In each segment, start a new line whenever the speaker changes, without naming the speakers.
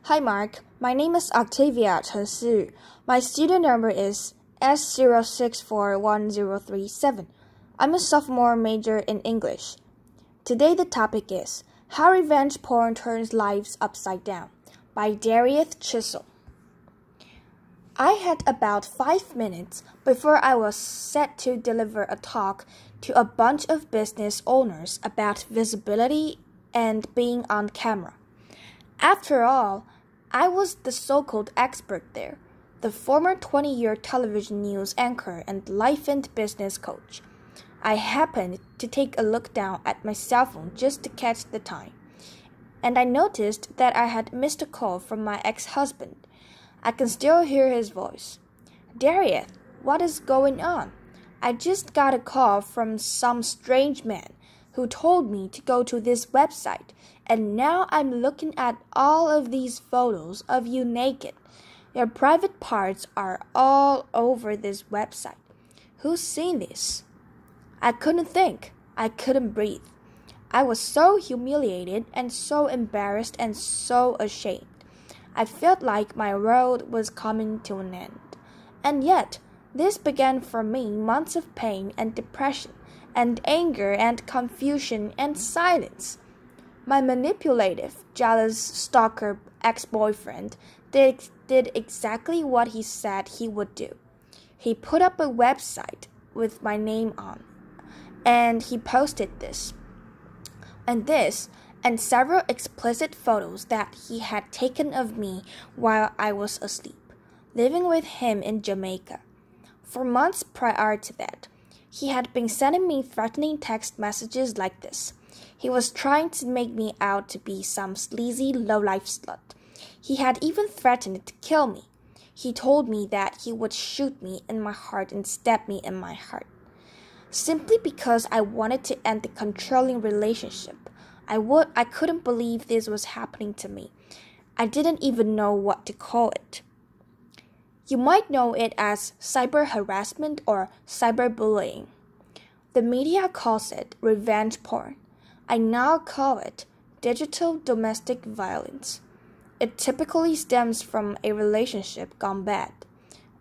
Hi Mark, my name is Darieth Chisolm. My student number is S0641037. I'm a sophomore major in English. Today the topic is How Revenge Porn Turns Lives Upside Down by Darieth Chisolm. I had about 5 minutes before I was set to deliver a talk to a bunch of business owners about visibility and being on camera. After all, I was the so-called expert there, the former 20-year television news anchor and life and business coach. I happened to take a look down at my cell phone just to catch the time, and I noticed that I had missed a call from my ex-husband. I can still hear his voice. "Darieth, what is going on? I just got a call from some strange man who told me to go to this website, and now I'm looking at all of these photos of you naked. Your private parts are all over this website. Who's seen this?" I couldn't think. I couldn't breathe. I was so humiliated and so embarrassed and so ashamed. I felt like my world was coming to an end. And yet, this began for me months of pain and depression and anger and confusion and silence. My manipulative, jealous, stalker ex-boyfriend did exactly what he said he would do. He put up a website with my name on, and he posted this, and several explicit photos that he had taken of me while I was asleep, living with him in Jamaica. For months prior to that, he had been sending me threatening text messages like this. He was trying to make me out to be some sleazy low-life slut. He had even threatened to kill me. He told me that he would shoot me in my heart and stab me in my heart. Simply because I wanted to end the controlling relationship. I couldn't believe this was happening to me. I didn't even know what to call it. You might know it as cyber harassment or cyberbullying. The media calls it revenge porn. I now call it digital domestic violence. It typically stems from a relationship gone bad,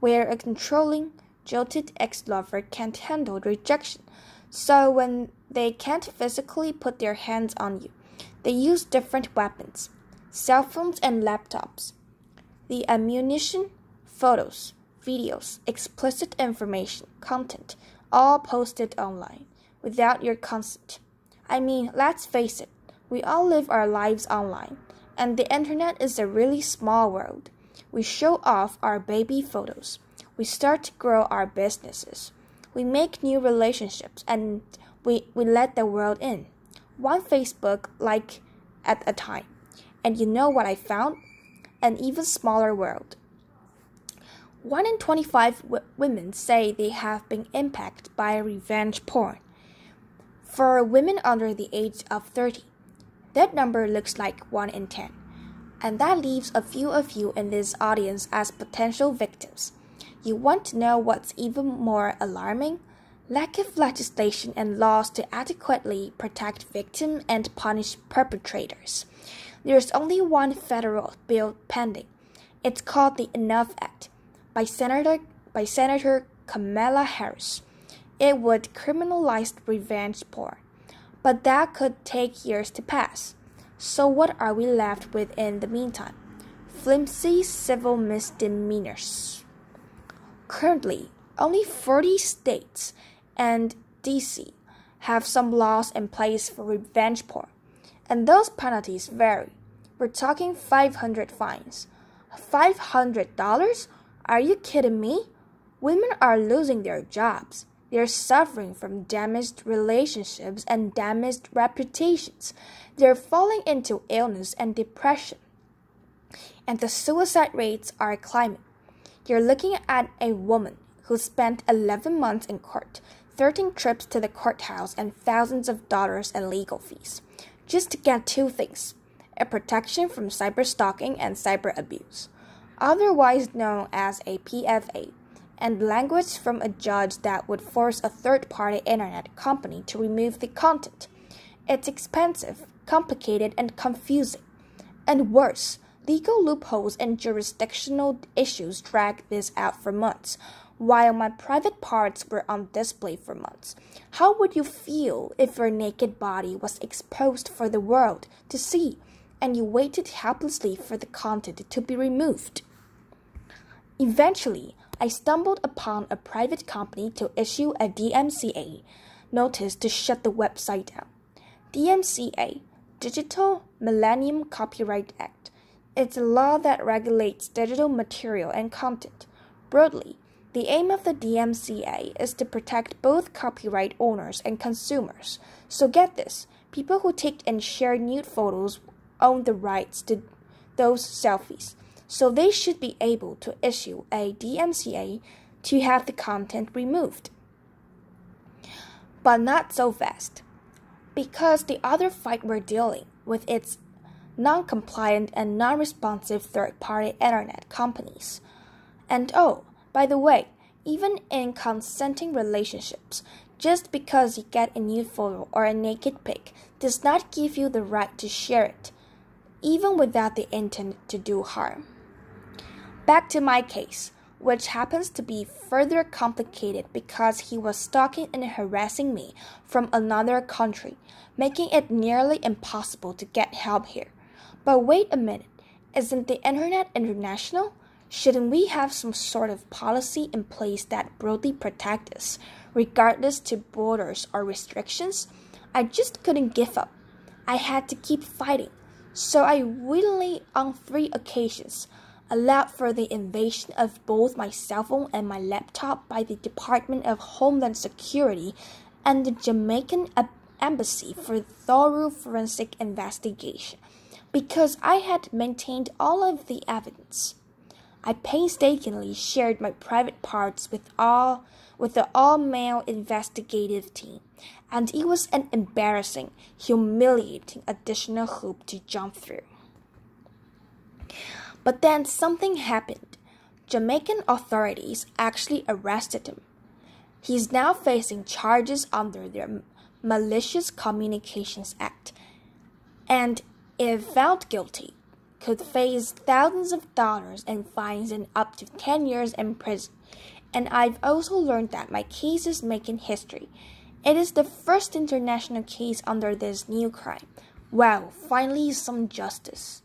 where a controlling, jilted ex-lover can't handle rejection. So when they can't physically put their hands on you, they use different weapons, cell phones and laptops. The ammunition, photos, videos, explicit information, content, all posted online, without your consent. I mean, let's face it, we all live our lives online, and the internet is a really small world. We show off our baby photos. We start to grow our businesses. We make new relationships, and we let the world in. One Facebook like at a time. And you know what I found? An even smaller world. 1 in 25 women say they have been impacted by revenge porn. For women under the age of 30, that number looks like 1 in 10. And that leaves a few of you in this audience as potential victims. You want to know what's even more alarming? Lack of legislation and laws to adequately protect victims and punish perpetrators. There's only one federal bill pending. It's called the Enough Act by Senator Kamala Harris. It would criminalize revenge porn, but that could take years to pass. So what are we left with in the meantime? Flimsy civil misdemeanors. Currently, only 40 states and D.C. have some laws in place for revenge porn, and those penalties vary. We're talking 500 fines. $500? Are you kidding me? Women are losing their jobs. They're suffering from damaged relationships and damaged reputations. They're falling into illness and depression. And the suicide rates are climbing. You're looking at a woman who spent 11 months in court, 13 trips to the courthouse, and thousands of dollars in legal fees, just to get 2 things: a protection from cyber stalking and cyber abuse, otherwise known as a PFA, and language from a judge that would force a third-party internet company to remove the content. It's expensive, complicated, and confusing. And worse, Legal loopholes and jurisdictional issues dragged this out for months, while my private parts were on display for months. How would you feel if your naked body was exposed for the world to see, and you waited helplessly for the content to be removed? Eventually, I stumbled upon a private company to issue a DMCA notice to shut the website down. DMCA, Digital Millennium Copyright Act. It's a law that regulates digital material and content. Broadly, the aim of the DMCA is to protect both copyright owners and consumers. So get this, people who take and share nude photos own the rights to those selfies. So they should be able to issue a DMCA to have the content removed. But not so fast, because the other fight we're dealing with is non-compliant and non-responsive third-party internet companies. And oh, by the way, even in consenting relationships, just because you get a nude photo or a naked pic does not give you the right to share it, even without the intent to do harm. Back to my case, which happens to be further complicated because he was stalking and harassing me from another country, making it nearly impossible to get help here. But wait a minute, isn't the internet international? Shouldn't we have some sort of policy in place that broadly protect us, regardless to borders or restrictions? I just couldn't give up. I had to keep fighting. So I willingly, on 3 occasions, allowed for the invasion of both my cell phone and my laptop by the Department of Homeland Security and the Jamaican Embassy for thorough forensic investigation, because I had maintained all of the evidence. I painstakingly shared my private parts with the all-male investigative team, and it was an embarrassing, humiliating additional hoop to jump through. But then something happened. Jamaican authorities actually arrested him. He's now facing charges under their Malicious Communications Act, and if found guilty, could face thousands of dollars and fines and up to 10 years in prison. And I've also learned that my case is making history. It is the first international case under this new crime. Wow, finally some justice.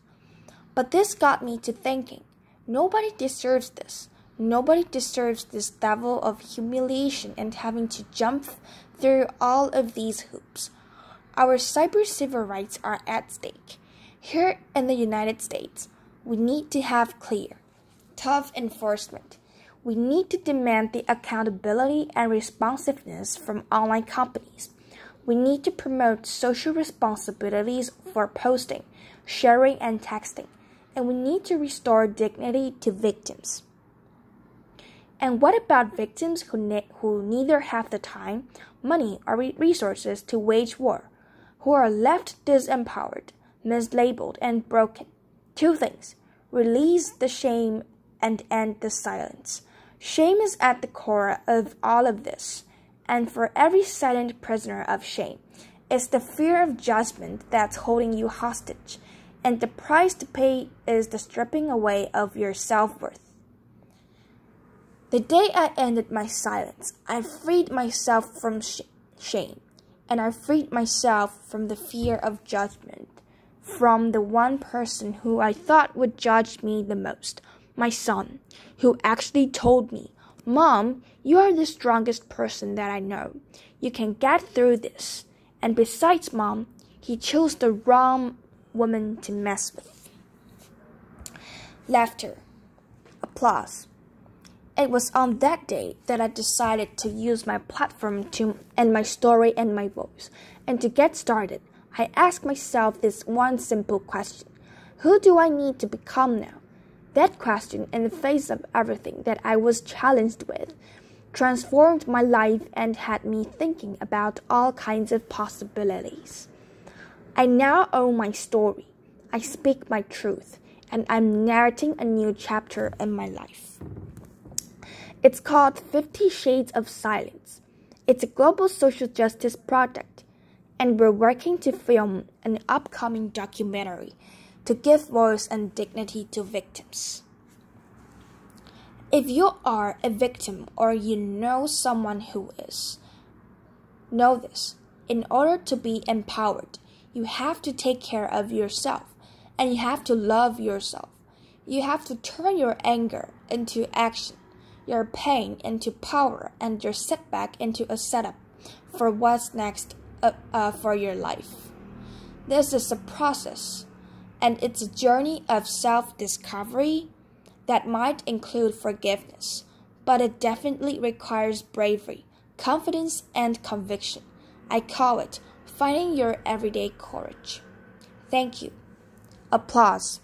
But this got me to thinking, nobody deserves this. Nobody deserves this level of humiliation and having to jump through all of these hoops. Our cyber civil rights are at stake. Here in the United States, we need to have clear, tough enforcement. We need to demand the accountability and responsiveness from online companies. We need to promote social responsibilities for posting, sharing, and texting. And we need to restore dignity to victims. And what about victims who neither have the time, money, or resources to wage war, who are left disempowered, mislabeled, and broken? 2 things. Release the shame and end the silence. Shame is at the core of all of this, and for every silent prisoner of shame, it's the fear of judgment that's holding you hostage. And the price to pay is the stripping away of your self-worth. The day I ended my silence, I freed myself from shame, and I freed myself from the fear of judgment, from the one person who I thought would judge me the most, my son, who actually told me, "Mom, you are the strongest person that I know. You can get through this. And besides, Mom, he chose the wrong woman to mess with." Laughter. Applause. It was on that day that I decided to use my platform and my story and my voice. And to get started, I asked myself this one simple question. Who do I need to become now? That question, in the face of everything that I was challenged with, transformed my life and had me thinking about all kinds of possibilities. I now own my story. I speak my truth, and I'm narrating a new chapter in my life. It's called 50 Shades of Silence. It's a global social justice project, and we're working to film an upcoming documentary to give voice and dignity to victims. If you are a victim or you know someone who is, know this: in order to be empowered, you have to take care of yourself and you have to love yourself. You have to turn your anger into action, your pain into power, and your setback into a setup for what's next for your life. This is a process, and it's a journey of self-discovery that might include forgiveness, but it definitely requires bravery, confidence, and conviction. I call it finding your everyday courage. Thank you. Applause.